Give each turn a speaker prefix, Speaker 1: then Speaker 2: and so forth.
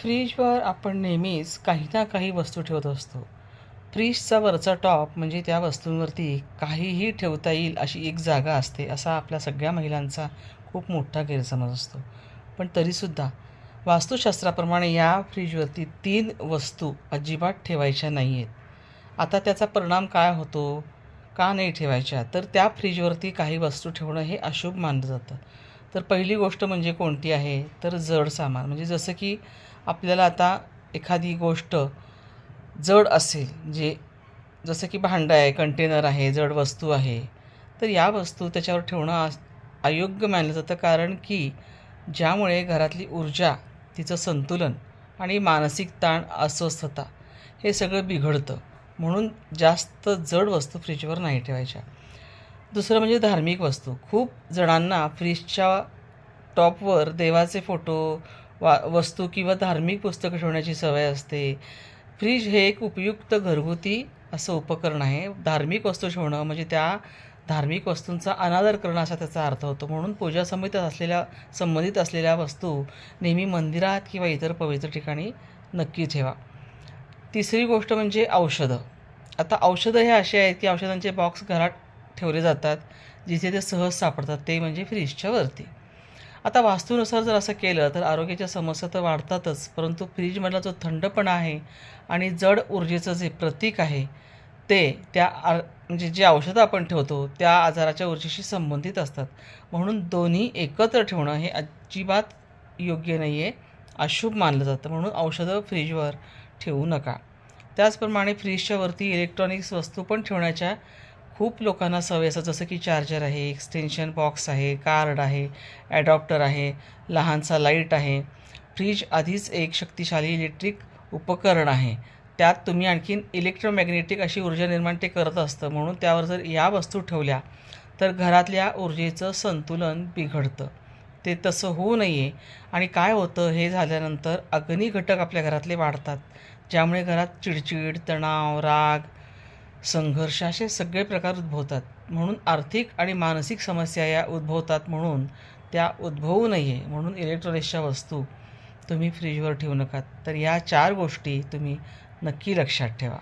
Speaker 1: फ्रीजवर आपण नेहमीच काही ना काही वस्तू ठेवत असतो. फ्रीजचा वरचा टॉप म्हणजे त्या वस्तूंवरती काहीही ठेवता येईल अशी एक जागा असते, असा आपल्या सगळ्या महिलांचा खूप मोठा गैरसमज असतो. पण तरीसुद्धा वास्तुशास्त्राप्रमाणे या फ्रीजवरती 3 वस्तू अजिबात ठेवायच्या नाही आहेत. आता त्याचा परिणाम काय होतो? का नाही ठेवायच्या? तर त्या फ्रीजवरती काही वस्तू ठेवणं हे अशुभ मानलं जातं. तर पहिली गोष्ट म्हणजे कोणती आहे? तर जड सामान. म्हणजे जसं की आपल्याला आता एखादी गोष्ट जड असेल, जसं की भांडं आहे, कंटेनर आहे, जड वस्तू आहे, तर या वस्तू त्याच्यावर ठेवणं अयोग्य मानलं जातं. कारण की ज्यामुळे घरातली ऊर्जा, तिचं संतुलन आणि मानसिक ताण, अस्वस्थता हे सगळं बिघडतं. म्हणून जास्त जड वस्तू फ्रीजवर नाही ठेवायच्या. दुसरं म्हणजे धार्मिक वस्तू. खूप जणांना फ्रीजच्या टॉपवर देवाचे फोटो, वस्तू किंवा धार्मिक पुस्तकं ठेवण्याची सवय असते. फ्रीज हे एक उपयुक्त घरगुती असं उपकरण आहे. धार्मिक वस्तू ठेवणं म्हणजे त्या धार्मिक वस्तूंचा अनादर करणं असा त्याचा अर्थ होतो. म्हणून पूजा संबंधित असलेल्या वस्तू नेहमी मंदिरात किंवा इतर पवित्र ठिकाणी नक्की ठेवा. तिसरी गोष्ट म्हणजे औषधं. आता औषधं हे असे आहेत की औषधांचे बॉक्स घरात ठेवले जातात, जिथे ते सहज सापडतात, ते म्हणजे फ्रीजच्या वरती. आता वास्तूनुसार जर असं केलं तर आरोग्याच्या समस्या तर वाढतातच, परंतु फ्रीजमधला जो थंडपणा आहे आणि जड ऊर्जेचं जे प्रतीक आहे, ते म्हणजे जे औषधं आपण ठेवतो त्या आजाराच्या ऊर्जेशी संबंधित असतात. म्हणून दोन्ही एकत्र ठेवणं हे अजिबात योग्य नाही आहे, अशुभ मानलं जातं. म्हणून औषधं फ्रीजवर ठेवू नका. त्याचप्रमाणे फ्रीजच्या वरती इलेक्ट्रॉनिक्स वस्तू पण ठेवण्याच्या खूप लोकांना सवय असतात. जसं की चार्जर आहे, एक्सटेन्शन बॉक्स आहे, कार्ड आहे, ॲडॉप्टर आहे, लहानसा लाईट आहे. फ्रीज आधीच एक शक्तिशाली इलेक्ट्रिक उपकरण आहे. त्यात तुम्ही आणखीन इलेक्ट्रोमॅग्नेटिक अशी ऊर्जा निर्माण ते करत असतं. म्हणून त्यावर जर या वस्तू ठेवल्या तर घरातल्या ऊर्जेचं संतुलन बिघडतं. ते तसं होऊ नये. आणि काय होतं, हे झाल्यानंतर अग्नी घटक आपल्या घरातले वाढतात, ज्यामुळे घरात चिडचिड, तणाव, राग, संघर्ष असे सगळे प्रकार उद्भवतात. म्हणून आर्थिक आणि मानसिक समस्या या उद्भवतात. म्हणून त्या उद्भवू नये म्हणून इलेक्ट्रॉनिक्सच्या वस्तू तुम्ही फ्रीजवर ठेवू नका. तर या 4 गोष्टी तुम्ही नक्की लक्षात ठेवा.